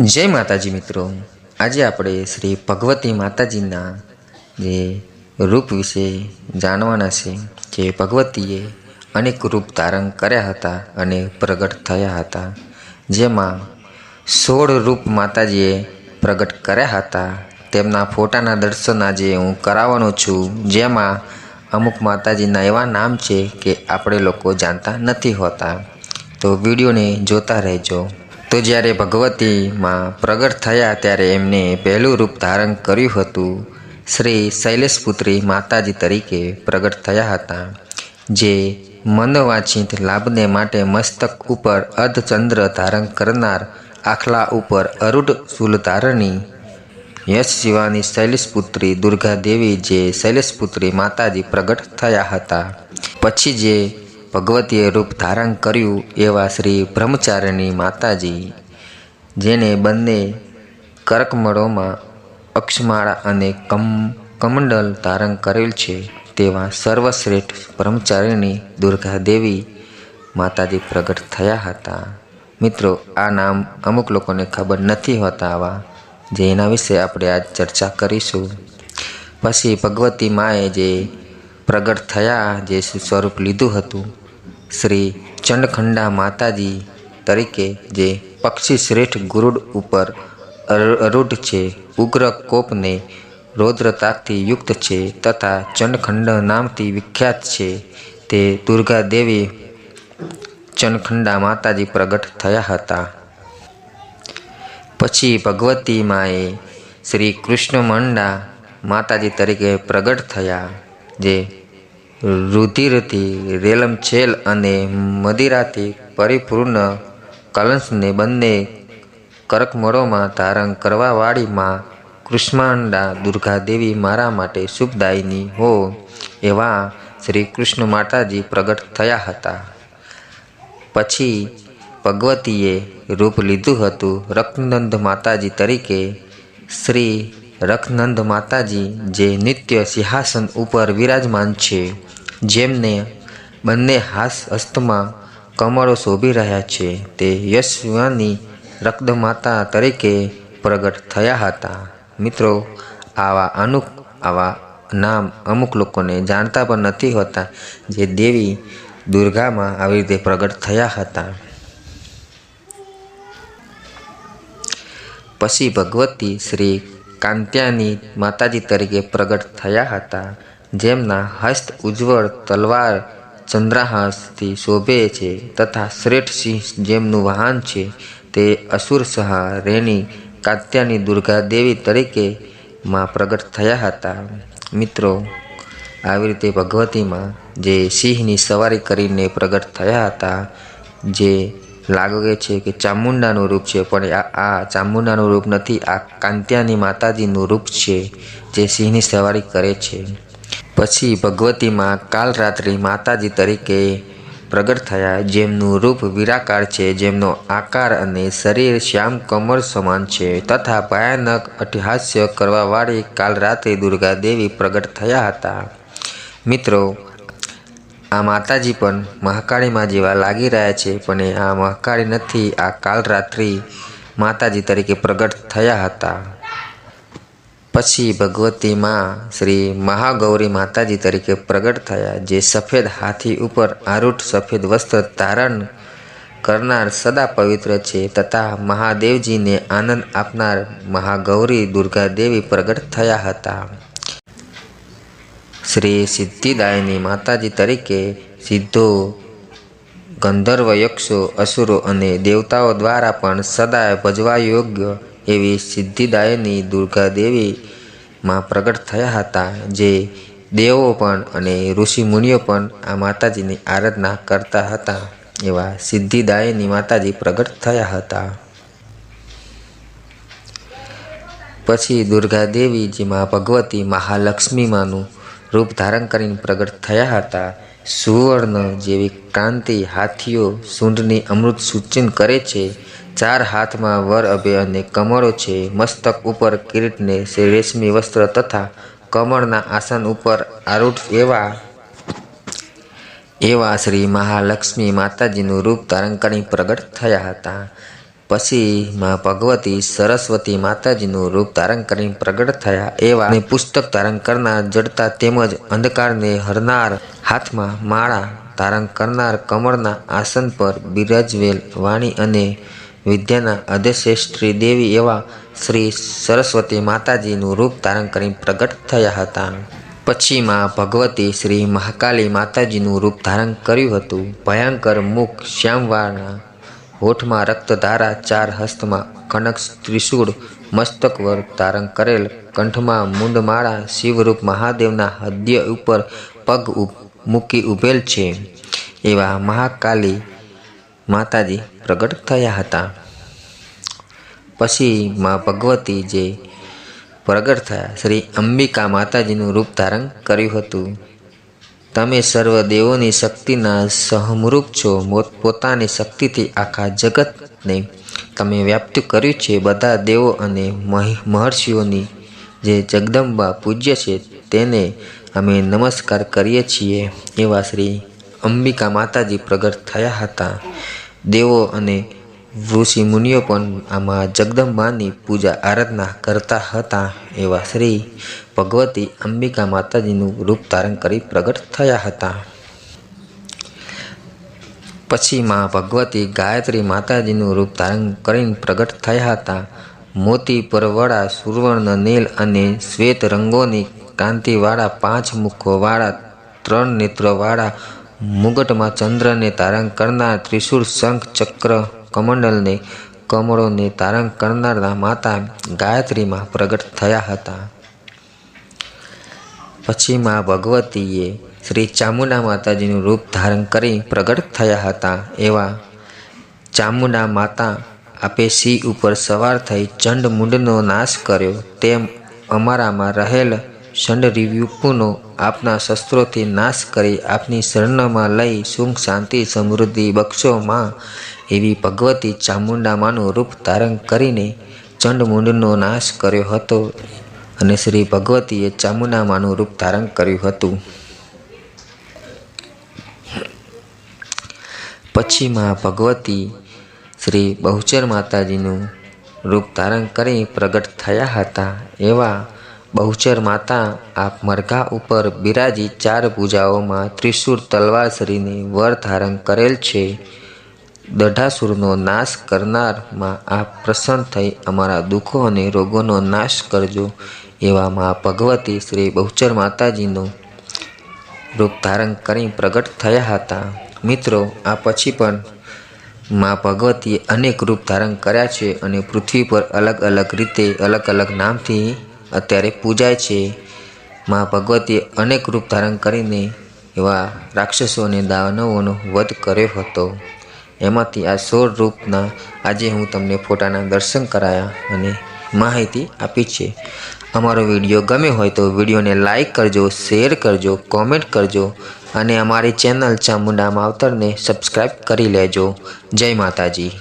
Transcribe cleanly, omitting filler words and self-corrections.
जय माताजी मित्रों, आज આપણે શ્રી ભગવતી માતાજીના જે રૂપ વિશે જાણવાના છે કે ભગવતીએ અનેક રૂપ ધારણ કર્યા હતા અને પ્રગટ થયા હતા, જેમાં 16 રૂપ માતાજીએ પ્રગટ કર્યા હતા. તેમના ફોટાના દર્શન આજે હું કરાવવાનો છું, જેમાં અમુક માતાજીના એવા નામ છે કે આપણે લોકો જાણતા નથી હોતા. તો વિડીયોને જોતા રહેજો. તો જ્યારે ભગવતીમાં પ્રગટ થયા ત્યારે એમને પહેલું રૂપ ધારણ કર્યું હતું. શ્રી શૈલેષપુત્રી માતાજી તરીકે પ્રગટ થયા હતા, જે મનવાંછિત લાભને માટે મસ્તક ઉપર અર્ધચંદ્ર ધારણ કરનાર, આખલા ઉપર અરૂઢ શૂલધારણી, યશ શિવાની શૈલેષપુત્રી દુર્ગા દેવી, જે શૈલેષપુત્રી માતાજી પ્રગટ થયા હતા. પછી જે ભગવતીએ રૂપ ધારણ કર્યું એવા શ્રી બ્રહ્મચારિણી માતાજી, જેને બંને કરકમળોમાં અક્ષમાળા અને કમંડલ ધારણ કરેલ છે, તેવા સર્વશ્રેષ્ઠ બ્રહ્મચારિણી દુર્ગા દેવી માતાજી પ્રગટ થયા હતા. મિત્રો, આ નામ અમુક લોકોને ખબર નથી હોતા આવા, જે એના વિશે આપણે આજ ચર્ચા કરીશું. પછી ભગવતી માએ જે પ્રગટ થયા, જે સ્વરૂપ લીધું હતું, શ્રી ચંડખંડા માતાજી તરીકે, જે પક્ષી શ્રેષ્ઠ ગુરુડ ઉપર અરૂઢ છે, ઉગ્ર કોપને રૌદ્રતાથી યુક્ત છે તથા ચંડખંડ નામથી વિખ્યાત છે, તે દુર્ગા દેવી ચંડખંડા માતાજી પ્રગટ થયા હતા. પછી ભગવતી માએ શ્રી કૃષ્ણમંડા માતાજી તરીકે પ્રગટ થયા, જે રુધિરથી રેલમછેલ અને મદિરાથી પરિપૂર્ણ કલંશને બંને કરકમળોમાં ધારણ કરવાવાળી માં કૃષ્ણમાંડા દુર્ગા દેવી મારા માટે શુભદાયિની હો, એવા શ્રી કૃષ્ણ માતાજી પ્રગટ થયા હતા. પછી ભગવતીએ રૂપ લીધું હતું રખનંદ માતાજી તરીકે. શ્રી રખનંદ માતાજી, જે નિત્ય સિંહાસન ઉપર વિરાજમાન છે, જેમને બંને હસ્તમાં કમળો શોભી રહ્યા છે, તે યશસ્વીની રક્તમાતા તરીકે પ્રગટ થયા હતા. મિત્રો, આવા નામ અમુક લોકોને જાણતા પણ નથી હોતા, જે દેવી દુર્ગામાં આવી રીતે પ્રગટ થયા હતા. પછી ભગવતી શ્રી કાંત્યાની માતાજી તરીકે પ્રગટ થયા હતા, જેમના હસ્ત ઉજ્જવળ તલવાર ચંદ્રહાસથી શોભે છે તથા શ્રેષ્ઠ સિંહ જેમનું વાહન છે, તે અસુર સહા રેણી કાત્યાની દુર્ગા દેવી તરીકે માં પ્રગટ થયા હતા. મિત્રો, આવી રીતે ભગવતીમાં જે સિંહની સવારી કરીને પ્રગટ થયા હતા, જે લાગે છે કે ચામુંડાનું રૂપ છે, પણ આ ચામુંડાનું રૂપ નથી, આ કાંત્યાની માતાજીનું રૂપ છે, જે સિંહની સવારી કરે છે. પછી ભગવતીમાં કાલરાત્રિ માતાજી તરીકે પ્રગટ થયા, જેમનું રૂપ વિરાકાર છે, જેમનો આકાર અને શરીર શ્યામ કમળ સમાન છે તથા ભયાનક અટ્ટહાસ્ય કરવાવાળી કાલરાત્રિ દુર્ગા દેવી પ્રગટ થયા હતા. મિત્રો, આ માતાજી પણ મહાકાળીમાં જેવા લાગી રહ્યા છે, પણ આ મહાકાળી નથી, આ કાલરાત્રિ માતાજી તરીકે પ્રગટ થયા હતા. પછી ભગવતીમાં શ્રી મહાગૌરી માતાજી તરીકે પ્રગટ થયા, જે સફેદ હાથી ઉપર આરૂઢ સફેદ વસ્ત્ર ધારણ કરનાર સદા પવિત્ર છે તથા મહાદેવજીને આનંદ આપનાર મહાગૌરી દુર્ગા દેવી પ્રગટ થયા હતા. શ્રી સિદ્ધિદાયની માતાજી તરીકે સિદ્ધો, ગંધર્વ, યક્ષો, અસુરો અને દેવતાઓ દ્વારા પણ સદાય ભજવા યોગ્ય એવી સિદ્ધિદાયની દુર્ગા દેવી માં પ્રગટ થયા હતા, જે દેવો પણ અને ઋષિ મુનિઓ પણ આ માતાજીની આરાધના કરતા હતા, એવા સિદ્ધિદાયની માતાજી પ્રગટ થયા હતા. પછી દુર્ગા દેવી, જેમાં ભગવતી મહાલક્ષ્મીમાંનું રૂપ ધારણ કરીને પ્રગટ થયા હતા. સુવર્ણ જેવી ક્રાંતિ, હાથીઓ સૂંઢની અમૃત સૂચન કરે છે, 4 હાથમાં વર અભય અને કમળો છે, મસ્તક ઉપર કિરીટને રેશમી વસ્ત્ર તથા કમળના આસન ઉપર આરૂઢ એવા શ્રી મહાલક્ષ્મી માતાજીનું રૂપ ધારણ કરી પ્રગટ થયા હતા. પછી માં ભગવતી સરસ્વતી માતાજીનું રૂપ ધારણ કરીને પ્રગટ થયા એવા અને પુસ્તક ધારણ કરનાર જડતા તેમજ અંધકારને હરનાર હાથમાં માળા ધારણ કરનાર કમળના આસન પર બિરાજવેલ વાણી અને વિદ્યાના અધશ્રેષ્ઠી દેવી એવા શ્રી સરસ્વતી માતાજીનું રૂપ ધારણ કરીને પ્રગટ થયા હતા. પછી માં ભગવતી શ્રી મહાકાલી માતાજીનું રૂપ ધારણ કર્યું હતું. ભયંકર મુખ શ્યામવાળા, હોઠમાં રક્તધારા, ચાર હસ્તમાં કનક ત્રિશૂળ, મસ્તક વર્ગ ધારણ કરેલ, કંઠમાં મુંડમાળા, શિવરૂપ મહાદેવના હૃદય ઉપર પગ મૂકી ઉભેલ છે એવા મહાકાલી માતાજી પ્રગટ થયા હતા. પછી માં ભગવતી જે પ્રગટ થયા શ્રી અંબિકા માતાજીનું રૂપ ધારણ કર્યું હતું. તમે સર્વ દેવોની શક્તિના સહમરૂપ છો. પોતાની શક્તિથી આખા જગતને તમે વ્યાપ્ત કર્યું છે. બધા દેવો અને મહર્ષિઓની જે જગદંબા પૂજ્ય છે તેને અમે નમસ્કાર કરીએ છીએ એવા શ્રી અંબિકા માતાજી પ્રગટ થયા હતા. દેવો અને ઋષિ મુનિઓ પણ આમાં જગદંબાની પૂજા આરાધના કરતા હતા એવા શ્રી ભગવતી અંબિકા માતાજીનું રૂપ ધારણ કરી પ્રગટ થયા હતા. પછી માં ભગવતી ગાયત્રી માતાજીનું રૂપ ધારણ કરીને પ્રગટ થયા હતા. મોતી પરવળા, સુવર્ણ, નીલ અને શ્વેત રંગોની કાંતિવાળા, 5 મુખોવાળા, 3 નેત્રવાળા, મુગટમાં ચંદ્રને ધારણ કરનાર, ત્રિશૂળ, શંખ, ચક્ર, કમંડલને કમળોને ધારણ કરનારના માતા ગાયત્રીમાં પ્રગટ થયા હતા. પછી માં ભગવતીએ શ્રી ચામુંડા માતાજીનું રૂપ ધારણ કરી પ્રગટ થયા હતા. એવા ચામુંડા માતા આપે સિંહ ઉપર સવાર થઈ ચંડ મુંડનો નાશ કર્યો તેમ અમારામાં રહેલ ષંડરીવ્યુપુનો આપના શસ્ત્રોથી નાશ કરી આપની શરણમાં લઈ સુખ શાંતિ સમૃદ્ધિ બક્ષો માં એવી ભગવતી ચામુંડામાનું રૂપ ધારણ કરીને ચંડમુંડનો નાશ કર્યો હતો અને શ્રી ભગવતીએ ચામુંડામાનું રૂપ ધારણ કર્યું હતું. પછી માં ભગવતી શ્રી બહુચર માતાજીનું રૂપ ધારણ કરી પ્રગટ થયા હતા. એવા બહુચર માતા આપ મરઘા ઉપર બિરાજી 4 ભુજાઓમાં ત્રિશૂળ તલવાર શ્રીને વર ધારણ કરેલ છે. દઢાસુરનો નાશ કરનારમાં આપ પ્રસન્ન થઈ અમારા દુઃખો અને રોગોનો નાશ કરજો એવા માં ભગવતી શ્રી બહુચર માતાજીનું રૂપ ધારણ કરી પ્રગટ થયા હતા. મિત્રો, આ પછી પણ માં ભગવતીએ અનેક રૂપ ધારણ કર્યા છે અને પૃથ્વી પર અલગ અલગ રીતે અલગ અલગ નામથી અત્યારે પૂજાય છે. માં ભગવતીએ અનેક રૂપ ધારણ કરીને એવા રાક્ષસો અને દાનવોનો વધ કર્યો હતો. એમાંથી આ 16 રૂપના આજે હું તમને ફોટાના દર્શન કરાયા અને માહિતી આપી છે. અમારો વિડીયો ગમ્યો હોય તો વિડીયોને લાઈક કરજો, શેર કરજો, કોમેન્ટ કરજો અને અમારી ચેનલ ચામુંડા માવતરને સબસ્ક્રાઈબ કરી લેજો. જય માતાજી.